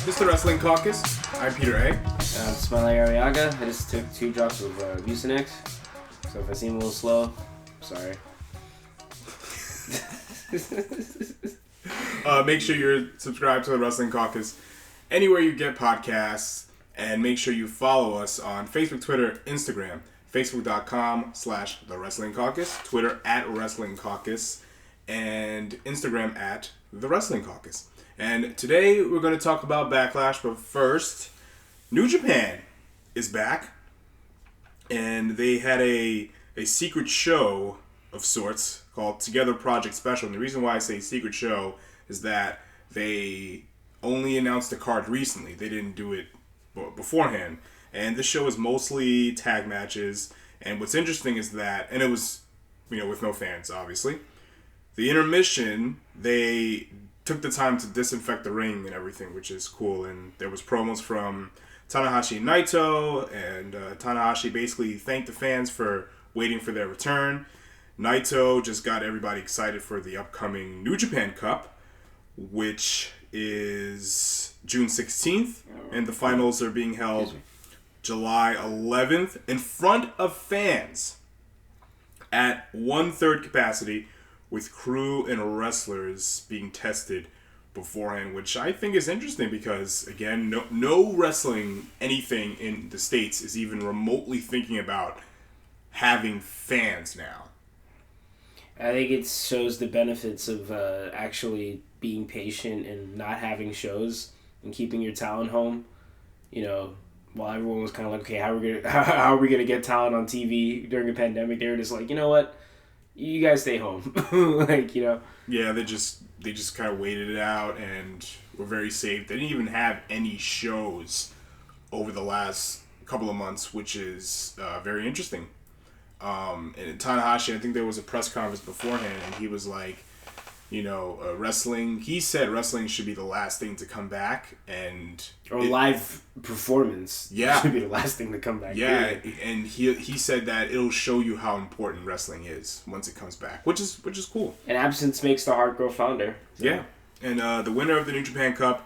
Mr. Wrestling Caucus. I'm Peter A. A Smiley Arriaga. I just took 2 drops of Mucinex, so if I seem a little slow, sorry. Make sure you're subscribed to the Wrestling Caucus anywhere you get podcasts, and make sure you follow us on Facebook, Twitter, Instagram. Facebook.com/The Wrestling Caucus, Twitter @Wrestling Caucus, and Instagram @The Wrestling Caucus. And today we're going to talk about Backlash, but first, New Japan is back, and they had a secret show of sorts called Together Project Special. And the reason why I say secret show is that they only announced the card recently. They didn't do it beforehand. And this show is mostly tag matches. And what's interesting is that, and it was, with no fans, obviously. The intermission, they took the time to disinfect the ring and everything, which is cool. And there was promos from Tanahashi and Naito, and Tanahashi basically thanked the fans for waiting for their return. Naito just got everybody excited for the upcoming New Japan Cup, which is June 16th, and the finals are being held July 11th in front of fans at 1/3 capacity, with crew and wrestlers being tested beforehand, which I think is interesting because, again, no wrestling anything in the States is even remotely thinking about having fans now. I think it shows the benefits of actually being patient and not having shows and keeping your talent home. While everyone was kind of like, okay, how are we gonna get talent on TV during a pandemic? They were just like, you know what, you guys stay home, Yeah, they just kind of waited it out and were very safe. They didn't even have any shows over the last couple of months, which is very interesting. And Tanahashi, I think there was a press conference beforehand, and he was like, wrestling. He said wrestling should be the last thing to come back, or live performance. Yeah, should be the last thing to come back. Yeah, and he said that it'll show you how important wrestling is once it comes back, which is cool. And absence makes the heart grow fonder. So. Yeah, and the winner of the New Japan Cup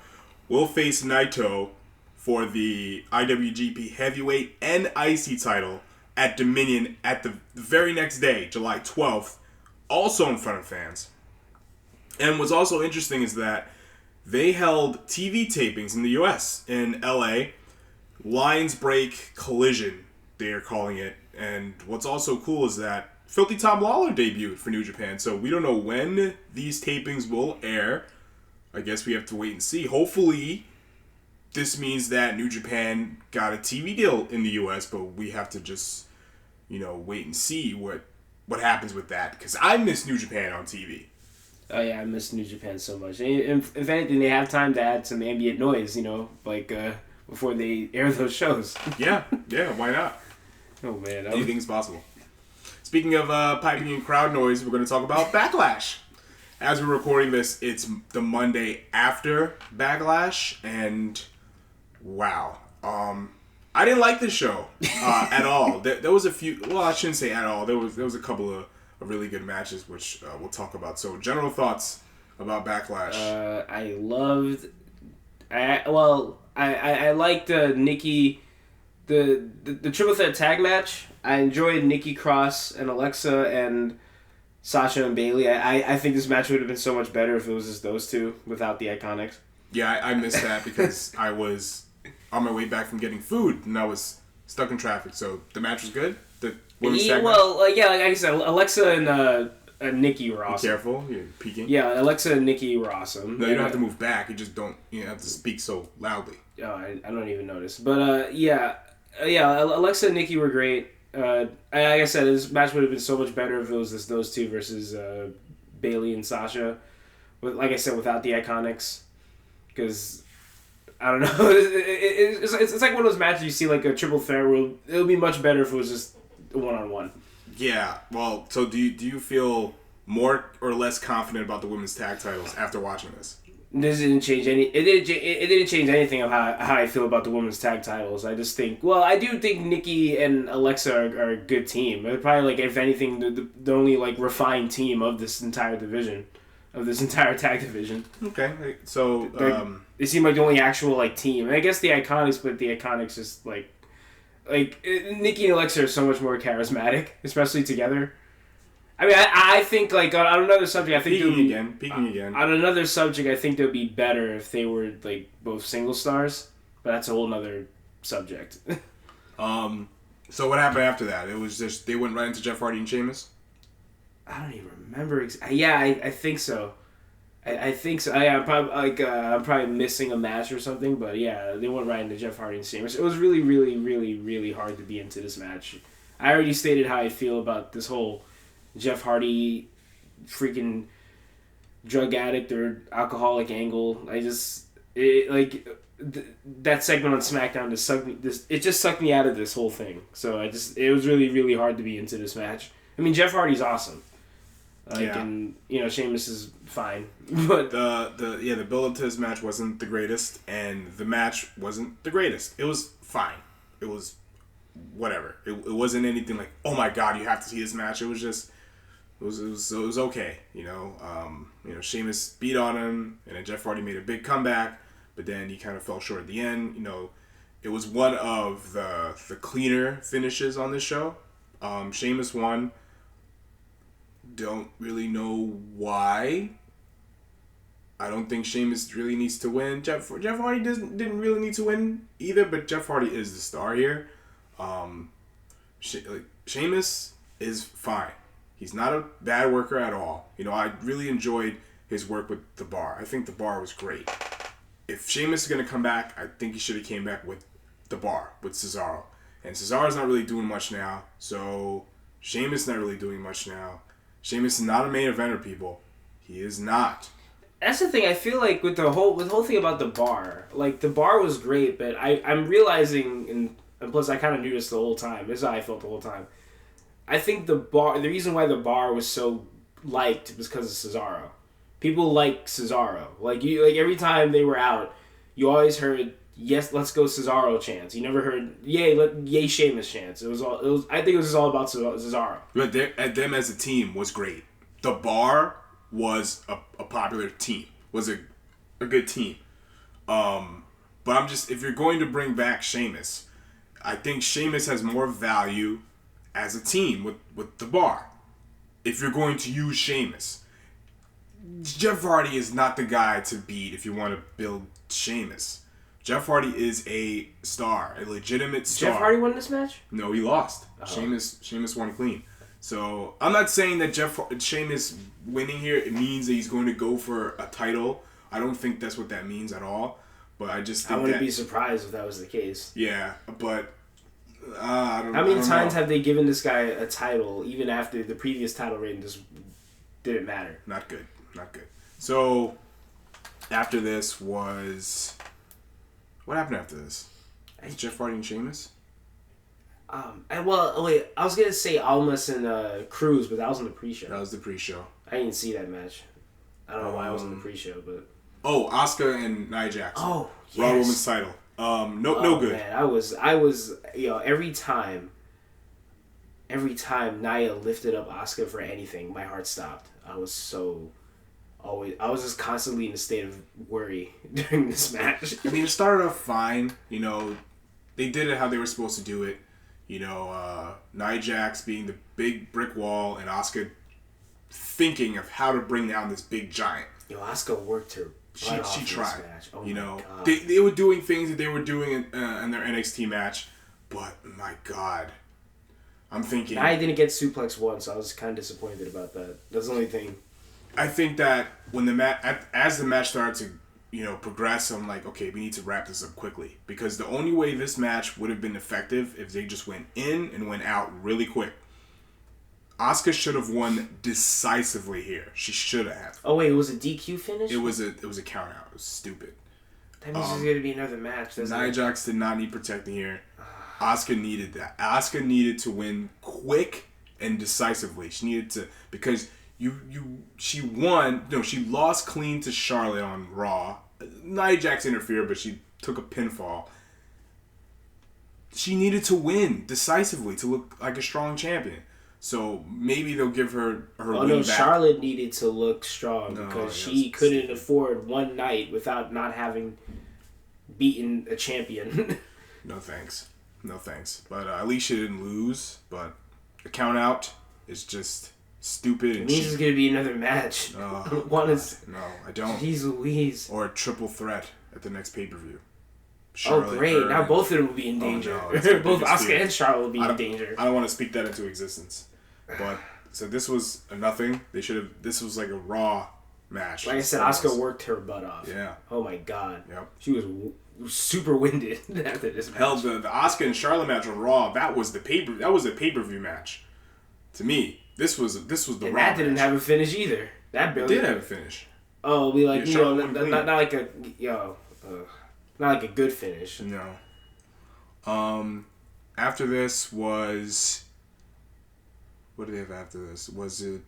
will face Naito for the IWGP Heavyweight and IC title at Dominion at the very next day, July 12th, also in front of fans. And what's also interesting is that they held TV tapings in the U.S. in L.A. Lions Break Collision, they are calling it. And what's also cool is that Filthy Tom Lawler debuted for New Japan. So we don't know when these tapings will air. I guess we have to wait and see. Hopefully, this means that New Japan got a TV deal in the U.S., but we have to just, wait and see what happens with that. Because I miss New Japan on TV. Oh yeah, I miss New Japan so much. And if anything, they have time to add some ambient noise, before they air those shows. Yeah, why not? Oh man, anything's possible. Speaking of piping in crowd noise, we're going to talk about Backlash. As we're recording this, it's the Monday after Backlash, and wow, I didn't like this show at all. There was a few. Well, I shouldn't say at all. There was a couple of really good matches, which we'll talk about. So, general thoughts about Backlash. I liked Nikki, the triple threat tag match. I enjoyed Nikki Cross and Alexa and Sasha and Bayley. I think this match would have been so much better if it was just those two without the Iconics. Yeah, I missed that because I was on my way back from getting food and I was stuck in traffic. So the match was good. Like I said, Alexa and Nikki were awesome. Be careful, you're peeking. Yeah, Alexa and Nikki were awesome. No, you don't have to move back. You just don't. You have to speak so loudly. Oh, I don't even notice. But Alexa and Nikki were great. Like I said, this match would have been so much better if it was just those two versus Bayley and Sasha. Like I said, without the Iconics, because I don't know. It's like one of those matches you see like a triple threat where it would be much better if it was just one-on-one. Yeah. Well, so do you feel more or less confident about the women's tag titles after watching this? This didn't change any. It didn't change anything of how I feel about the women's tag titles. I just think. Well, I do think Nikki and Alexa are a good team. They're probably if anything, the only refined team of this entire division. of this entire tag division. Okay, so they seem like the only actual like team. And I guess the Iconics, but the Iconics just like Nikki and Alexa are so much more charismatic, especially together. I mean, I think like on another subject, I think peaking again. On another subject, I think it would be better if they were like both single stars, but that's a whole nother subject. So what happened after that? It was just they went right into Jeff Hardy and Sheamus. I don't even remember. Yeah, I think so. I think so. I'm probably missing a match or something, but yeah, they went right into Jeff Hardy and Sheamus. It was really, really, really, really hard to be into this match. I already stated how I feel about this whole Jeff Hardy freaking drug addict or alcoholic angle. That segment on SmackDown just sucked me out of this whole thing. So it was really, really hard to be into this match. I mean, Jeff Hardy's awesome. And Sheamus is fine, but the build up to this match wasn't the greatest, and the match wasn't the greatest. It was fine. It was whatever. It wasn't anything like, oh my god, you have to see this match. It was just it was okay. Sheamus beat on him, and then Jeff Hardy made a big comeback, but then he kind of fell short at the end. It was one of the cleaner finishes on this show. Sheamus won. Don't really know why. I don't think Sheamus really needs to win. Jeff Hardy didn't really need to win either, but Jeff Hardy is the star here. Sheamus is fine. He's not a bad worker at all. I really enjoyed his work with the Bar. I think the Bar was great. If Sheamus is going to come back, I think he should have came back with the Bar, with Cesaro. And Cesaro's not really doing much now, so Sheamus not really doing much now. Sheamus is not a main eventer, people. He is not. That's the thing. I feel like with the whole thing about the Bar, like the Bar was great, but I'm realizing, and plus I kind of knew this the whole time. This is how I felt the whole time. I think the reason why the Bar was so liked was because of Cesaro. People like Cesaro. Like every time they were out, you always heard, yes, let's go Cesaro chants. You never heard yay Sheamus chants. I think it was all about Cesaro. But them as a team was great. The Bar was a popular team. Was a good team. But if you're going to bring back Sheamus, I think Sheamus has more value as a team with the Bar. If you're going to use Sheamus, Jeff Hardy is not the guy to beat if you want to build Sheamus. Jeff Hardy is a star, a legitimate star. Jeff Hardy won this match? No, he lost. Oh. Sheamus won clean. So I'm not saying that Sheamus winning here, it means that he's going to go for a title. I don't think that's what that means at all. But I just think I wouldn't be surprised if that was the case. Yeah, but I don't know. How many times have they given this guy a title even after the previous title reign just didn't matter? Not good. So after this was... What happened after this? Jeff Hardy and Sheamus? I was going to say Almas and Cruz, but that was in the pre-show. That was the pre-show. I didn't see that match. I don't know why I was in the pre-show, but... Oh, Asuka and Nia Jax. Oh, yes. Raw Women's title. No good. Man, I was every time Nia lifted up Asuka for anything, my heart stopped. I was just constantly in a state of worry during this match. I mean, it started off fine. They did it how they were supposed to do it. Nia Jax being the big brick wall and Asuka thinking of how to bring down this big giant. Asuka worked her. She tried. Match. Oh God. They were doing things that they were doing in their NXT match, but my God, I'm thinking. I didn't get suplex once, so I was kind of disappointed about that. That's the only thing. I think that when as the match started to progress, I'm like, okay, we need to wrap this up quickly, because the only way this match would have been effective if they just went in and went out really quick. Asuka should have won decisively here. She should have. Oh wait, it was a DQ finish? It was a count out. It was stupid. That means there's gonna be another match. Nia Jax did not need protecting here. Asuka needed that. Asuka needed to win quick and decisively. She needed to, because she won. No, she lost clean to Charlotte on Raw. Nia Jax interfered, but she took a pinfall. She needed to win decisively to look like a strong champion. So maybe they'll give her Oh win no, back. Charlotte needed to look strong because she couldn't afford one night without not having beaten a champion. No thanks. But at least she didn't lose. But the count out is just stupid. It means it's gonna be another match. No, I don't. Jeez Louise. Or a triple threat at the next pay-per-view. Oh great! Now both of them will be in danger. Both Asuka and Charlotte will be in danger. I don't want to speak that into existence. But so this was a nothing. This was like a Raw match. Like I said, Asuka worked her butt off. Yeah. Oh my god. Yep. She was super winded after this match. Hell, the Asuka and Charlotte match on Raw. That was a pay-per-view match. To me, this was the and Raw that didn't match. have a finish either. That barely did have a finish. Oh, we like not like a not like a good finish. No. After this was. What do they have after this? Was it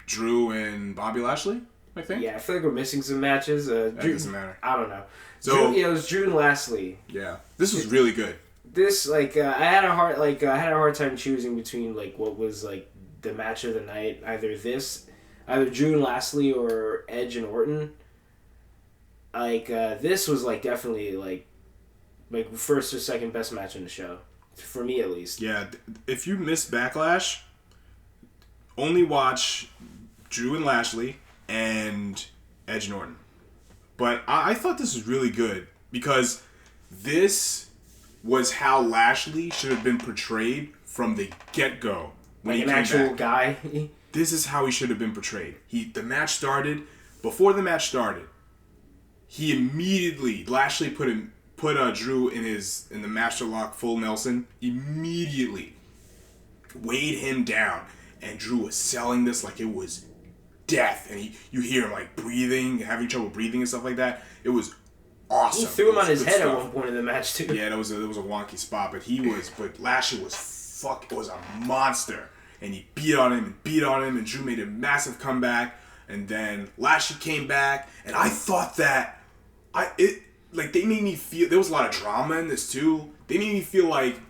Drew and Bobby Lashley? I think. Yeah, I feel like we're missing some matches. That Drew, doesn't matter. I don't know. So Drew, it was Drew and Lashley. Yeah, this was really good. This I had a hard time choosing between like what was like the match of the night. Either Drew and Lashley or Edge and Orton. This was like definitely like first or second best match in the show, for me at least. Yeah, if you missed Backlash, only watch Drew and Lashley and Edge and Orton. But I thought this was really good because this was how Lashley should have been portrayed from the get-go. When Like an actual guy. This is how he should have been portrayed. The match started. Before the match started, he immediately Lashley put Drew in the Master Lock full Nelson. Immediately weighed him down, and Drew was selling this like it was death. And you hear him like breathing, having trouble breathing and stuff like that. It was awesome. He threw him on his head at one point in the match too. Yeah, that was a wonky spot, but Lashley was a monster, and he beat on him, and Drew made a massive comeback, and then Lashley came back, and I thought that they made me feel there was a lot of drama in this too. They made me feel like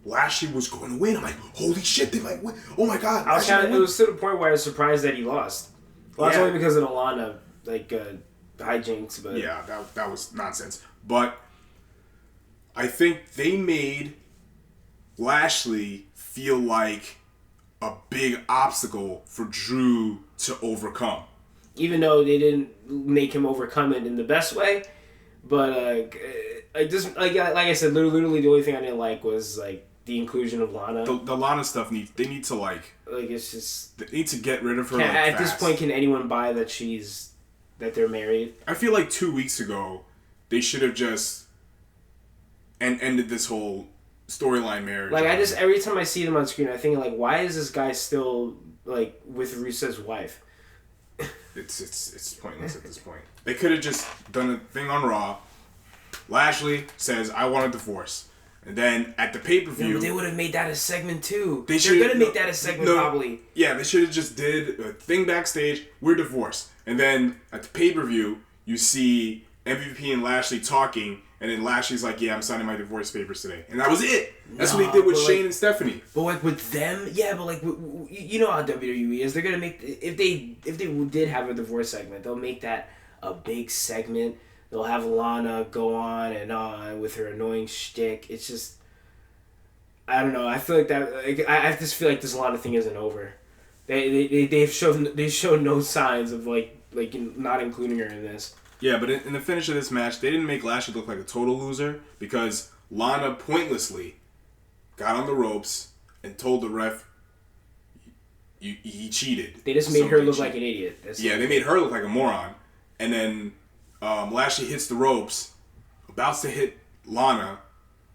Lashley was going to win. I'm like, holy shit, they might win. Oh my god. It was to the point where I was surprised that he lost. Well, that's only because of the Lana hijinks, but yeah, that was nonsense. But I think they made Lashley feel like a big obstacle for Drew to overcome. Even though they didn't make him overcome it in the best way, but like I said, literally the only thing I didn't like was like the inclusion of Lana. The Lana stuff they need to it's just they need to get rid of her. At this point, can anyone buy that they're married? I feel like 2 weeks ago they should have just ended this whole storyline marriage. Like every time I see them on screen, I think like, why is this guy still like with Rusev's wife? It's pointless at this point. They could have just done a thing on Raw. Lashley says, "I want a divorce," and then at the pay-per-view, they would have made that a segment too. They're gonna make that a segment probably. Yeah, they should have just did a thing backstage. We're divorced, and then at the pay-per-view, you see MVP and Lashley talking. And then Lashley's like, "Yeah, I'm signing my divorce papers today," and that was it. That's what they did with Shane and Stephanie. But like with them, yeah. But like you know how WWE is. They're gonna make if they did have a divorce segment, they'll make that a big segment. They'll have Lana go on and on with her annoying shtick. It's just, I don't know. I feel like that. I just feel like this Lana thing isn't over. They've shown no signs of like not including her in this. Yeah, but in the finish of this match, they didn't make Lashley look like a total loser because Lana pointlessly got on the ropes and told the ref he cheated. They just made her look like an idiot. They made her look like a moron. And then Lashley hits the ropes, about to hit Lana,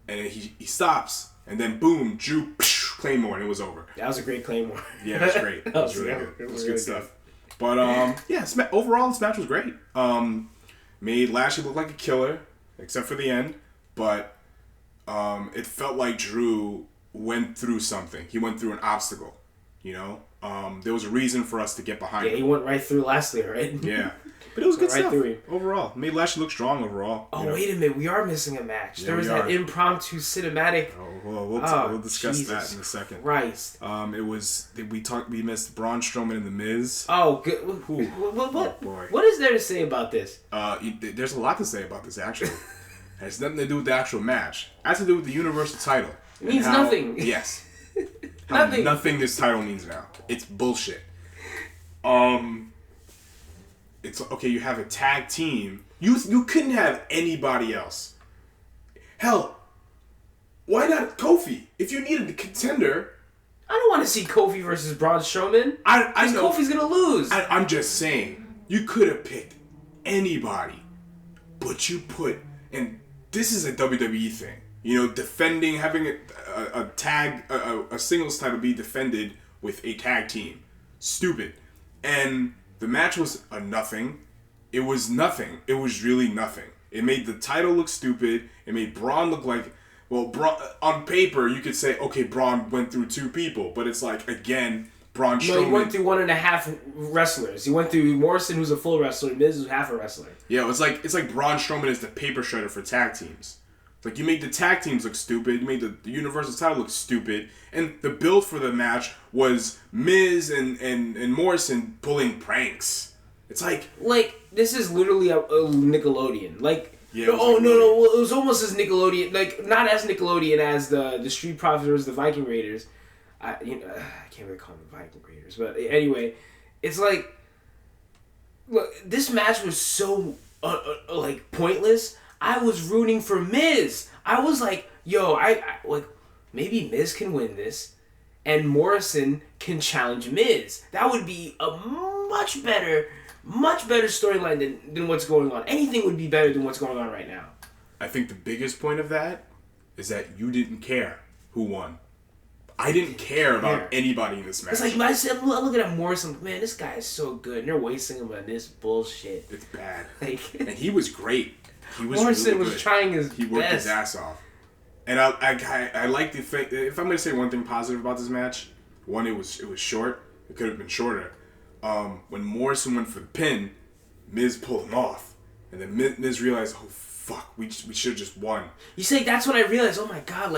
and then he stops. And then boom, Drew, Claymore, and it was over. That was a great Claymore. Yeah, it was great. It was really good. It was good stuff. But overall, this match was great. Made Lashley look like a killer, except for the end. But it felt like Drew went through something. He went through an obstacle. You know, there was a reason for us to get behind him. He went right through Lashley, right? Yeah. But it was good right stuff through him. overall. Made Lashley look strong overall. Oh, wait a minute. We are missing a match. Yeah, there was that impromptu cinematic. Oh, well, we'll discuss that in a second. Christ. It was we missed Braun Strowman and The Miz. Oh, good. What, boy. What is there to say about this? There's a lot to say about this, actually. It has nothing to do with the actual match. It has to do with the Universal title. It means nothing. Yes. Nothing. Nothing this title means now. It's bullshit. It's okay. You have a tag team. You couldn't have anybody else. Hell, why not Kofi? If you needed a contender, I don't want to see Kofi versus Braun Strowman. I know Kofi's gonna lose. I'm just saying you could have picked anybody, but you put, and this is a WWE thing. You know, defending, having a singles title be defended with a tag team, stupid. And the match was a nothing. It was nothing. It was really nothing. It made the title look stupid. It made Braun look like, well, Braun, on paper, you could say, okay, Braun went through two people. But it's like, again, Braun Strowman. No, he went through 1.5 wrestlers. He went through Morrison, who's a full wrestler, Miz, who's half a wrestler. Yeah, it's like Braun Strowman is the paper shredder for tag teams. It's like, you made the tag teams look stupid. You made the Universal title look stupid. And the build for the match was Miz and Morrison pulling pranks. It's like... this is literally a Nickelodeon. Yeah, no, well, it was almost as Nickelodeon. Not as Nickelodeon as the Street Profits versus the Viking Raiders. I can't really call them the Viking Raiders. But anyway, it's like... Look, this match was so, pointless. I was rooting for Miz. I was like, yo, maybe Miz can win this, and Morrison can challenge Miz. That would be a much better storyline than what's going on. Anything would be better than what's going on right now. I think the biggest point of that is that you didn't care who won. I didn't care about anybody in this match. It's like, I'm looking at Morrison, man, this guy is so good, and they're wasting him on this bullshit. It's bad. And he was great. He was Morrison really good. was trying his best. He worked his ass off. And I like the fact, if I'm going to say one thing positive about this match, one, it was short. It could have been shorter. When Morrison went for the pin, Miz pulled him off. And then Miz realized, oh, fuck, we should have just won. You see, that's when I realized, oh my god,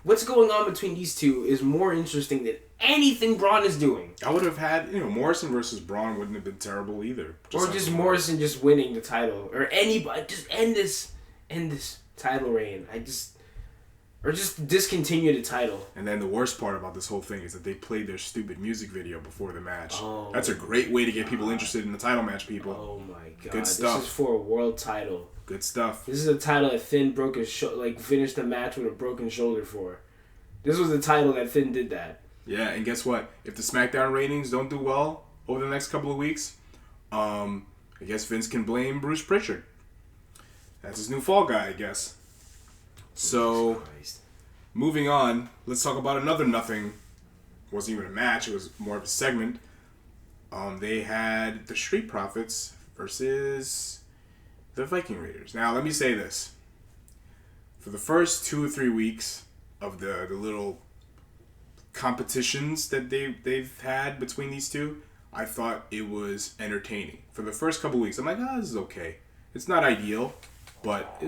what's going on between these two is more interesting than anything Braun is doing. I would have had, Morrison versus Braun wouldn't have been terrible either. Just Morrison just winning the title. Or anybody, just end this title reign. Or just discontinue the title. And then the worst part about this whole thing is that they played their stupid music video before the match. Oh, that's a great way to get people interested in the title match, people. Oh my god. Good stuff. This is for a world title. Good stuff. This is a title that Finn broke his finished the match with a broken shoulder for. This was the title that Finn did that. Yeah, and guess what? If the SmackDown ratings don't do well over the next couple of weeks, I guess Vince can blame Bruce Pritchard. That's his new fall guy, I guess. So, moving on, let's talk about another nothing. It wasn't even a match, it was more of a segment. They had the Street Profits versus the Viking Raiders. Now, let me say this. For the first 2 or 3 weeks of the little competitions that they've had between these two, I thought it was entertaining. For the first couple weeks, I'm like, this is okay. It's not ideal, but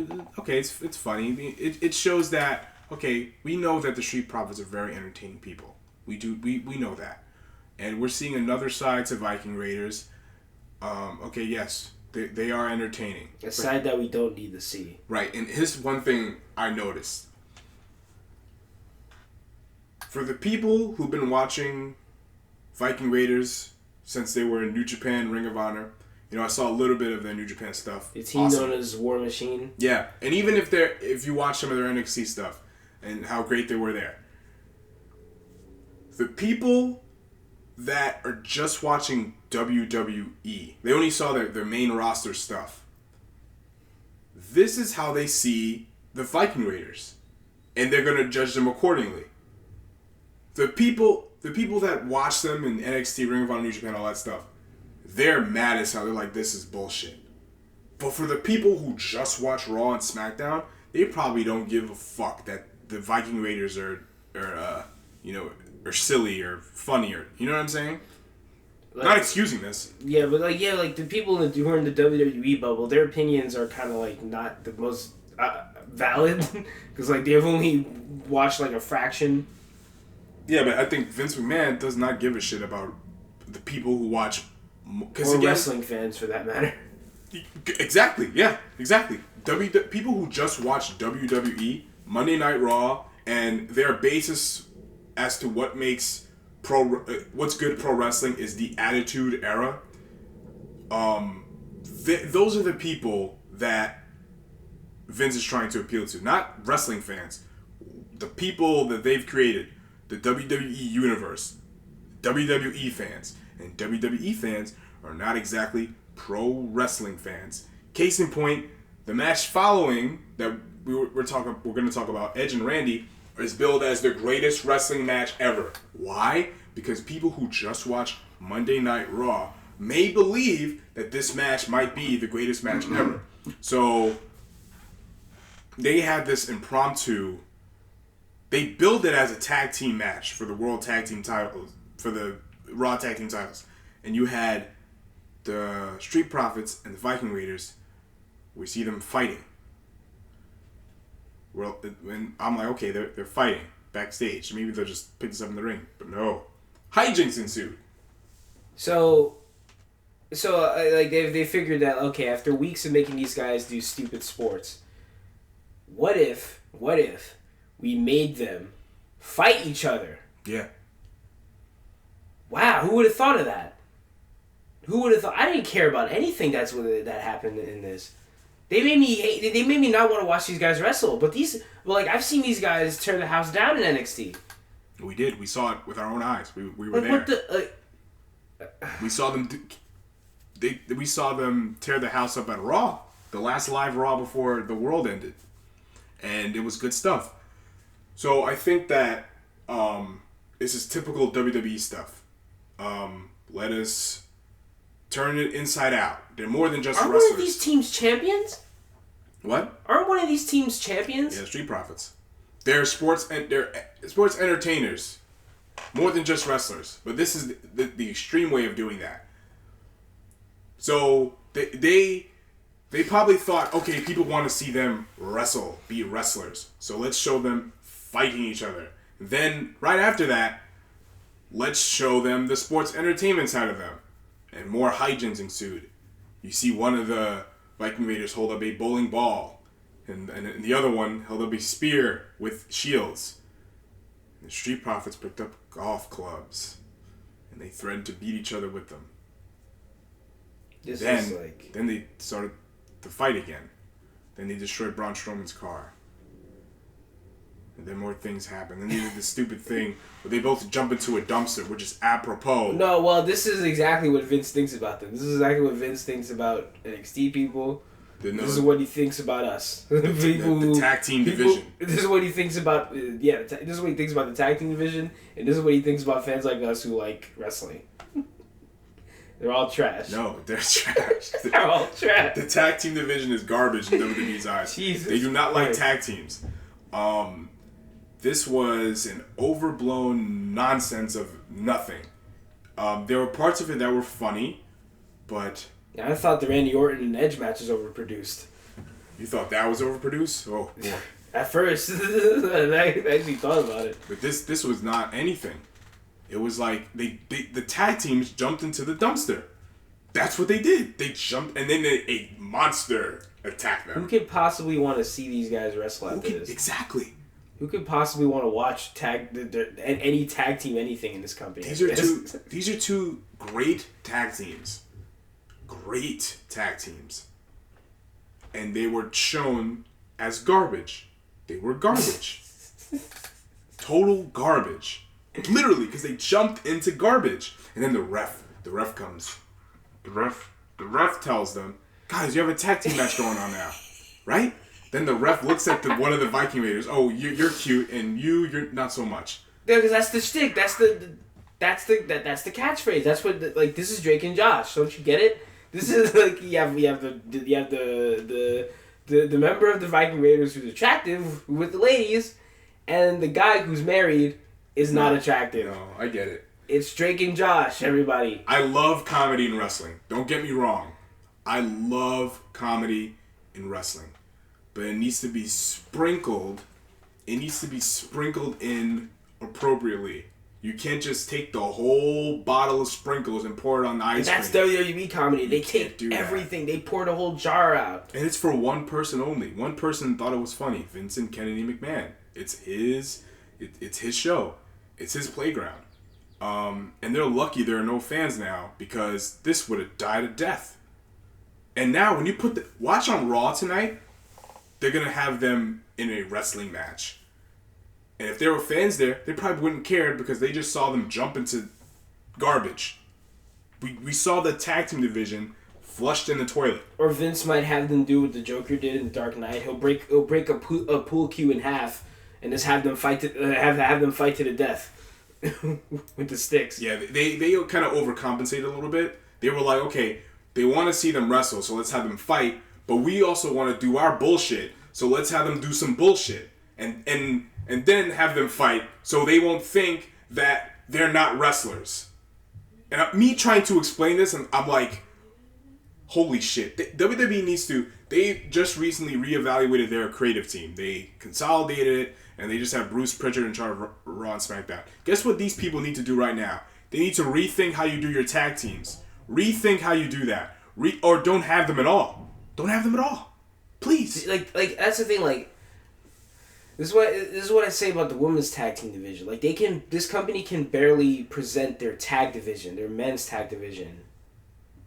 it's funny. It shows that, okay, we know that the Street Profits are very entertaining people. We know that. And we're seeing another side to Viking Raiders. Yes, they are entertaining. A side that we don't need to see. Right, and here's one thing I noticed. For the people who've been watching Viking Raiders since they were in New Japan, Ring of Honor, I saw a little bit of their New Japan stuff. The team known as War Machine. Yeah, and even if you watch some of their NXT stuff and how great they were there, the people that are just watching WWE, they only saw their main roster stuff. This is how they see the Viking Raiders, and they're gonna judge them accordingly. The people that watch them in NXT, Ring of Honor, New Japan, all that stuff, they're mad as hell. They're like, this is bullshit. But for the people who just watch Raw and SmackDown, they probably don't give a fuck that the Viking Raiders are silly or funnier. You know what I'm saying? Like, not excusing this. Yeah, but like the people who are in the WWE bubble, their opinions are kind of like not the most valid because like they've only watched like a fraction. Yeah, but I think Vince McMahon does not give a shit about the people who watch. Or wrestling fans, for that matter. Exactly. Yeah. Exactly. People who just watch WWE, Monday Night Raw, and their basis as to what makes what's good pro wrestling is the Attitude Era. Those are the people that Vince is trying to appeal to, not wrestling fans. The people that they've created, the WWE universe, WWE fans, and WWE fans are not exactly pro wrestling fans. Case in point, the match following that we're going to talk about, Edge and Randy, is billed as the greatest wrestling match ever. Why? Because people who just watch Monday Night Raw may believe that this match might be the greatest match ever. So they had this impromptu. They billed it as a tag team match for the World Tag Team titles, for the Raw Tag Team titles, and you had the Street Profits and the Viking Raiders. We see them fighting. Well, and I'm like, okay, they're fighting backstage. Maybe they'll just pick this up in the ring, but no, hijinks ensued. So like they figured that, okay, after weeks of making these guys do stupid sports, what if we made them fight each other? Yeah. Wow, who would have thought of that? Who would have thought? I didn't care about anything that happened in this. They made me hate. They made me not want to watch these guys wrestle. But I've seen these guys tear the house down in NXT. We did. We saw it with our own eyes. We were there. What the? We saw them. We saw them tear the house up at Raw, the last live Raw before the world ended, and it was good stuff. So I think that this is typical WWE stuff. Let us turn it inside out. They're more than just wrestlers. Aren't one of these teams champions? What? Aren't one of these teams champions? Yeah, Street Profits. They're sports entertainers, more than just wrestlers. But this is the extreme way of doing that. So they probably thought, okay, people want to see them wrestle, be wrestlers. So let's show them fighting each other. Then right after that, let's show them the sports entertainment side of them. And more hijinks ensued. You see one of the Viking Raiders hold up a bowling ball, and the other one held up a spear with shields. And the Street Profits picked up golf clubs, and they threatened to beat each other with them. Then they started to fight again. Then they destroyed Braun Strowman's car. And then more things happened. Then they did this stupid thing where they both jump into a dumpster, which is apropos. No, well, this is exactly what Vince thinks about them. This is exactly what Vince thinks about NXT people. This is what he thinks about us. The tag team division. This is what he thinks about. This is what he thinks about the tag team division, and this is what he thinks about fans like us who like wrestling. They're all trash. No, they're trash. They're all trash. The tag team division is garbage in WWE's eyes. Jesus they do not like Christ. tag teams. This was an overblown nonsense of nothing. There were parts of it that were funny, but... Yeah, I thought the Randy Orton and Edge match was overproduced. You thought that was overproduced? Oh, boy. At first. I actually thought about it. But this was not anything. It was like the tag teams jumped into the dumpster. That's what they did. They jumped, and then a monster attacked them. Who could possibly want to see these guys wrestle after this? Exactly. Who could possibly want to watch any tag team anything in this company? These are two great tag teams. Great tag teams. And they were shown as garbage. They were garbage. Total garbage. Literally, because they jumped into garbage. And then the ref comes. The ref tells them, guys, you have a tag team match going on now. Right? Then the ref looks at one of the Viking Raiders. Oh, you're cute, and you're not so much. Yeah, because that's the shtick. That's the catchphrase. That's what this is Drake and Josh. Don't you get it? This is like you have the member of the Viking Raiders who's attractive with the ladies, and the guy who's married is not attractive. No, I get it. It's Drake and Josh, everybody. I love comedy in wrestling. Don't get me wrong. I love comedy in wrestling. But it needs to be sprinkled. It needs to be sprinkled in appropriately. You can't just take the whole bottle of sprinkles and pour it on the ice cream. That's WWE comedy. They take everything. They pour the whole jar out. And it's for one person only. One person thought it was funny. Vincent Kennedy McMahon. It's his show. It's his playground. And they're lucky there are no fans now because this would have died a death. And now when you watch on Raw tonight, they're going to have them in a wrestling match. And if there were fans there, they probably wouldn't care because they just saw them jump into garbage. We saw the tag team division flushed in the toilet. Or Vince might have them do what the Joker did in Dark Knight. He'll break a pool cue in half and just have them fight to the death with the sticks. Yeah, they kind of overcompensated a little bit. They were like, okay, they want to see them wrestle, so let's have them fight. But we also want to do our bullshit, so let's have them do some bullshit. And then have them fight so they won't think that they're not wrestlers. And me trying to explain this, and I'm like, holy shit. WWE needs to... They just recently reevaluated their creative team. They consolidated it, and they just have Bruce Pritchard in charge of Raw and SmackDown. Guess what these people need to do right now? They need to rethink how you do your tag teams. Rethink how you do that. Or don't have them at all. Don't have them at all. Please. Like that's the thing, like... This is what I say about the women's tag team division. Like this company can barely present their tag division, their men's tag division,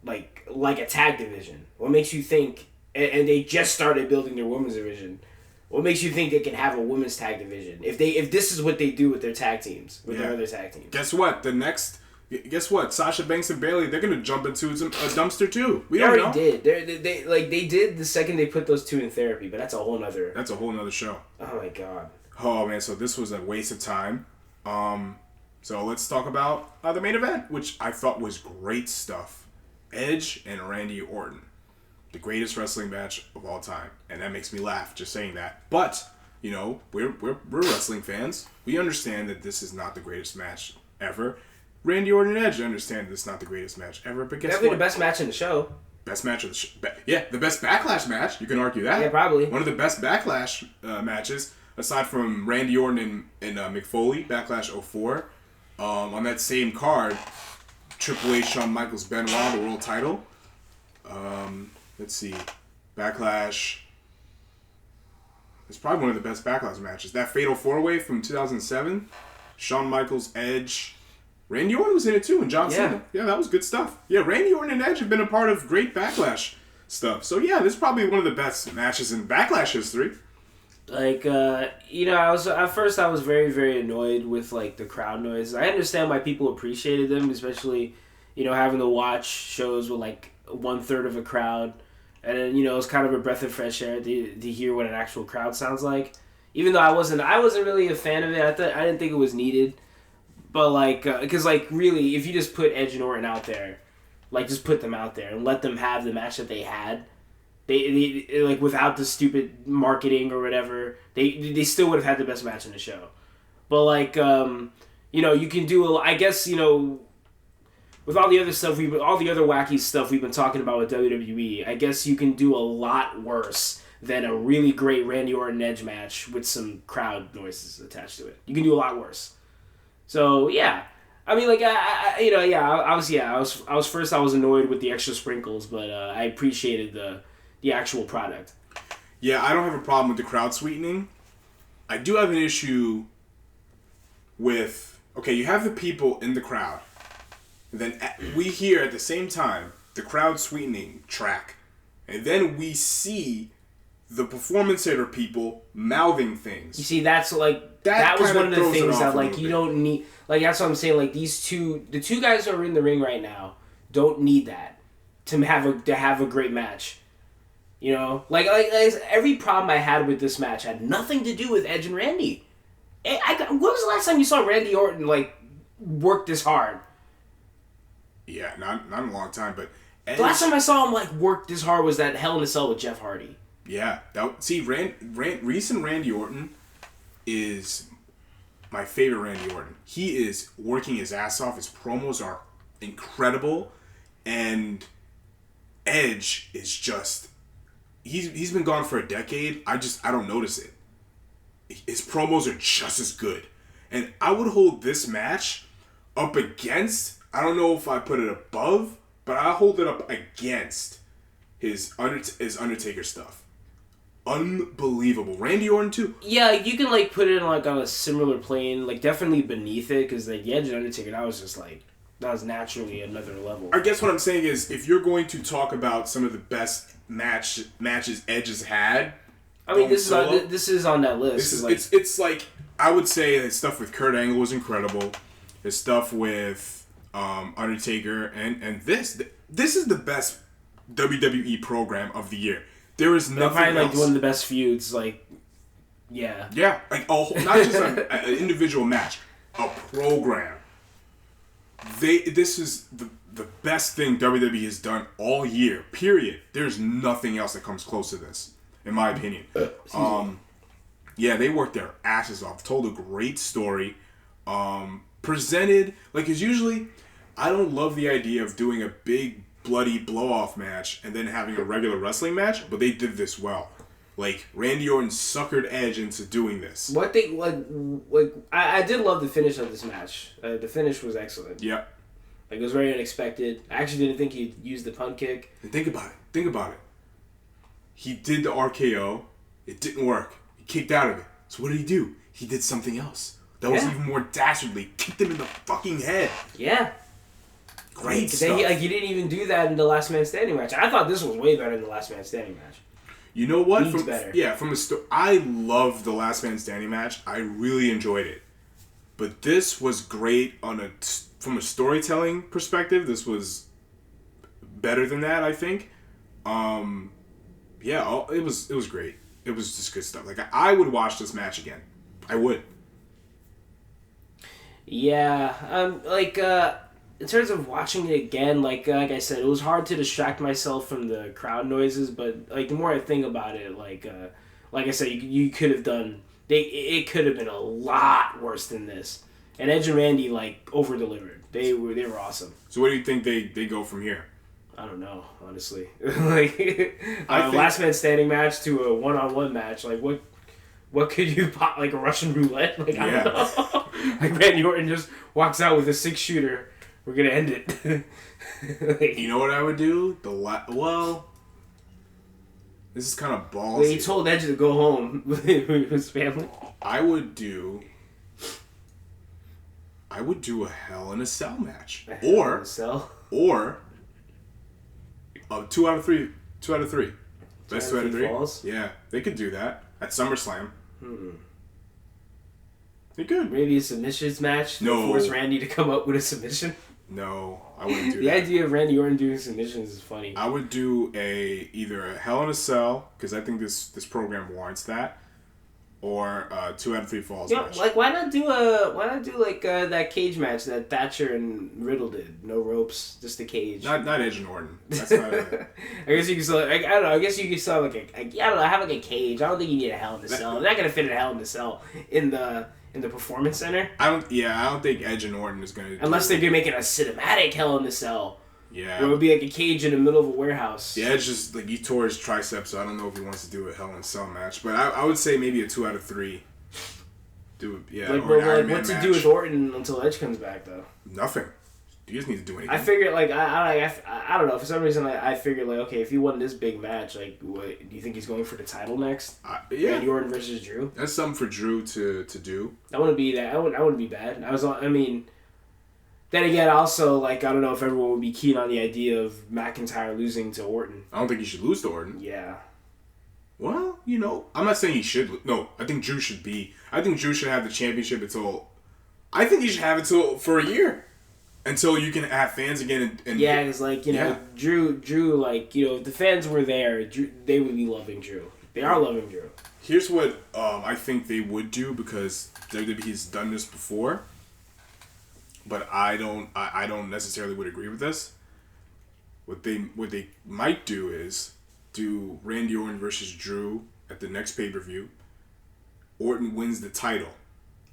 like a tag division. What makes you think? And they just started building their women's division. What makes you think they can have a women's tag division if this is what they do with their tag teams, with their other tag teams? Guess what? Sasha Banks and Bayley, they're gonna jump into a dumpster too. We already know. did. They did the second they put those two in therapy, but that's a whole nother. That's a whole nother show. Oh my god. Oh man, so this was a waste of time. So let's talk about the main event, which I thought was great stuff. Edge and Randy Orton, the greatest wrestling match of all time, and that makes me laugh just saying that. But you know, we're wrestling fans. We understand that this is not the greatest match ever. Randy Orton and Edge understand this is not the greatest match ever, but guess what? Definitely the best match in the show. Best match of the show. Yeah, the best Backlash match. You can argue that. Yeah, probably. One of the best Backlash matches, aside from Randy Orton and Mick Foley, Backlash 04. On that same card, Triple H, Shawn Michaels, Benoit, the world title. Let's see. Backlash. It's probably one of the best Backlash matches. That Fatal 4-Way from 2007. Shawn Michaels, Edge. Randy Orton was in it too, and John Cena. Yeah, that was good stuff. Yeah, Randy Orton and Edge have been a part of great Backlash stuff. So yeah, this is probably one of the best matches in Backlash history. Like, I was very, very annoyed with like the crowd noise. I understand why people appreciated them, especially, having to watch shows with like 1/3 of a crowd, and then it was kind of a breath of fresh air to hear what an actual crowd sounds like. Even though I wasn't really a fan of it. I didn't think it was needed. But, because, really, if you just put Edge and Orton out there, just put them out there and let them have the match that they had, they without the stupid marketing or whatever, they still would have had the best match in the show. But, you can do, I guess, with all the other stuff, all the other wacky stuff we've been talking about with WWE, I guess you can do a lot worse than a really great Randy Orton Edge match with some crowd noises attached to it. You can do a lot worse. So yeah, I mean, I was annoyed with the extra sprinkles, but I appreciated the actual product. Yeah, I don't have a problem with the crowd sweetening. I do have an issue with you have the people in the crowd, and then we hear at the same time the crowd sweetening track, and then we see the performance center people mouthing things. You see, that's that was one of the things that you don't need. That's what I'm saying. The two guys who are in the ring right now don't need that to have a great match. Every problem I had with this match had nothing to do with Edge and Randy. When was the last time you saw Randy Orton work this hard? Yeah, not in a long time. But Edge, the last time I saw him work this hard was that Hell in a Cell with Jeff Hardy. Yeah, recent Randy Orton is my favorite Randy Orton. He is working his ass off. His promos are incredible, and Edge is just he's been gone for a decade. I don't notice it. His promos are just as good, and I would hold this match up against. I don't know if I put it above, but I hold it up against his Undertaker stuff. Unbelievable. Randy Orton too. Yeah, you can like put it in like on a similar plane, like definitely beneath it, because like the Edge and Undertaker, that was naturally another level. I guess what I'm saying is, if you're going to talk about some of the best matches Edge has had, I mean, this is on that list. It's like I would say his stuff with Kurt Angle was incredible. His stuff with Undertaker and this is the best WWE program of the year. There is nothing probably else. Like one of the best feuds. Like, yeah, like not just an individual match, a program. This is the best thing WWE has done all year. Period. There's nothing else that comes close to this, in my opinion. Yeah, they worked their asses off. Told a great story. Presented like, because usually I don't love the idea of doing a big bloody blow-off match and then having a regular wrestling match, but they did this well. Like, Randy Orton suckered Edge into doing this. What they I did love the finish of this match. The finish was excellent. Yeah. Like, it was very unexpected. I actually didn't think he'd use the punt kick. And think about it. He did the RKO. It didn't work. He kicked out of it. So what did he do? He did something else. That was even more dastardly. Kicked him in the fucking head. Yeah. Great stuff. He didn't even do that in the Last Man Standing match. I thought this was way better than the Last Man Standing match. You know what? Better. Yeah, I loved the Last Man Standing match. I really enjoyed it. But this was great from a storytelling perspective. This was better than that, I think. Yeah, it was great. It was just good stuff. Like, I would watch this match again. I would. Yeah, in terms of watching it again, like I said, it was hard to distract myself from the crowd noises. But like, the more I think about it, like I said, you could have done. It could have been a lot worse than this. And Edge and Randy like over delivered. They were awesome. So what do you think they go from here? I don't know, honestly. Like, Last Man Standing match to a 1-on-1 match. Like, what could you pop, like a Russian roulette? Like, I don't know. Like, Randy Orton just walks out with a 6-shooter. We're gonna end it. Like, you know what I would do? This is kind of ballsy. He told Edge to go home with his family. I would do a Hell in a Cell match, or 2 out of 3. Best 2 out of 3 falls? Yeah, they could do that at SummerSlam. They could. Maybe a submissions match. No. Force Randy to come up with a submission. No, I wouldn't do The that. idea of Randy Orton doing submissions is funny. I would do either a Hell in a Cell, because I think this program warrants that, or 2 out of 3 falls match. Like, why not do that cage match that Thatcher and Riddle did? No ropes, just a cage. Not Edge and Orton. That's not a... I guess you can still. I don't know. I guess you can still have I don't know. Have like a cage. I don't think you need a Hell in a Cell. They're not gonna fit a Hell in a Cell in the Performance Center. I don't think Edge and Orton is gonna. Unless they're gonna make it a cinematic Hell in a Cell. Yeah. Where it would be like a cage in the middle of a warehouse. Yeah, Edge just like he tore his triceps, so I don't know if he wants to do a Hell in a Cell match. But I would say maybe a 2 out of 3. Do what to do with Orton until Edge comes back though? Nothing. You just need to do anything. I figured like I don't know, for some reason I figured like, okay, if he won this big match, like what do you think he's going for the title next? Yeah. Randy Orton versus Drew. That's something for Drew to do. That wouldn't be that. I wouldn't be bad. Then again, also, like, I don't know if everyone would be keen on the idea of McIntyre losing to Orton. I don't think he should lose to Orton. Yeah. Well, I'm not saying he should. No, I think Drew should be. I think Drew should have the championship until. I think he should have it for a year, until you can have fans again. And yeah, because like Drew, like if the fans were there, they would be loving Drew. They are loving Drew. Here's what I think they would do, because WWE has done this before. But I don't necessarily would agree with this. What they might do is do Randy Orton versus Drew at the next pay-per-view. Orton wins the title,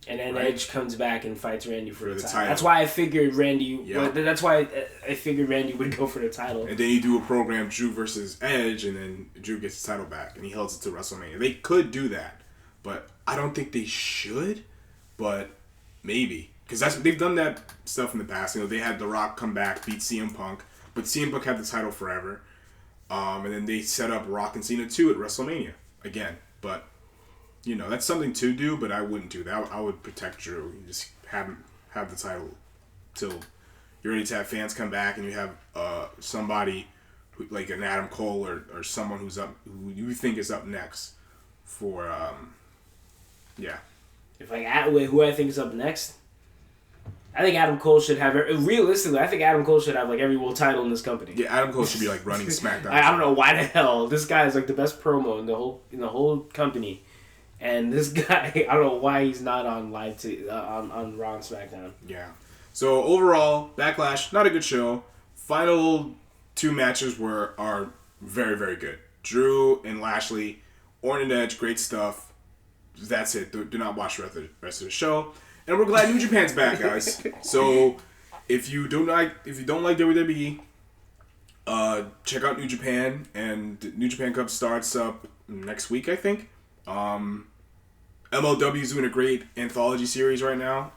And then right? Edge comes back and fights Randy for the title. title. That's why I figured Randy. Yep. That's why I figured Randy would go for the title. And then you do a program, Drew versus Edge, and then Drew gets his title back, and he holds it to WrestleMania. They could do that, but I don't think they should. But maybe, because they've done that stuff in the past. You know, they had The Rock come back, beat CM Punk, but CM Punk had the title forever. And then they set up Rock and Cena 2 at WrestleMania again. But, you know, that's something to do, but I wouldn't do that. I would protect Drew. You just have the title till you're ready to have fans come back, and you have somebody who, like an Adam Cole or someone who you think is up next for, yeah. If who I think is up next, I think Adam Cole should have. Realistically, I think Adam Cole should have like every world title in this company. Yeah, Adam Cole should be like running SmackDown. I don't know why the hell this guy is like the best promo in the whole company, and this guy I don't know why he's not on live on Raw and SmackDown. Yeah. So overall, Backlash, not a good show. Final 2 matches are very, very good. Drew and Lashley, Orton and Edge, great stuff. That's it. Do not watch the rest of the show. And we're glad New Japan's back, guys. So if you don't like WWE, check out New Japan, and New Japan Cup starts up next week, I think. MLW is doing a great anthology series right now.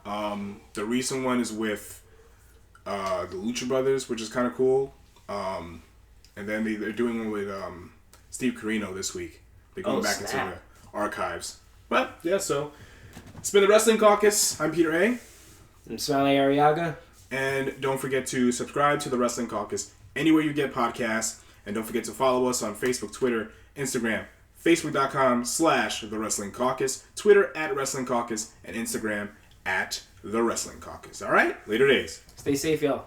The recent one is with the Lucha Brothers, which is kind of cool. And then they're doing one with Steve Corino this week. They're going back into the archives. But, yeah, so it's been the Wrestling Caucus. I'm Peter A. I'm Smiley Arriaga. And don't forget to subscribe to the Wrestling Caucus anywhere you get podcasts. And don't forget to follow us on Facebook, Twitter, Instagram. Facebook.com/The Wrestling Caucus, Twitter @Wrestling Caucus, and Instagram @The Wrestling Caucus. All right? Later days. Stay safe, y'all.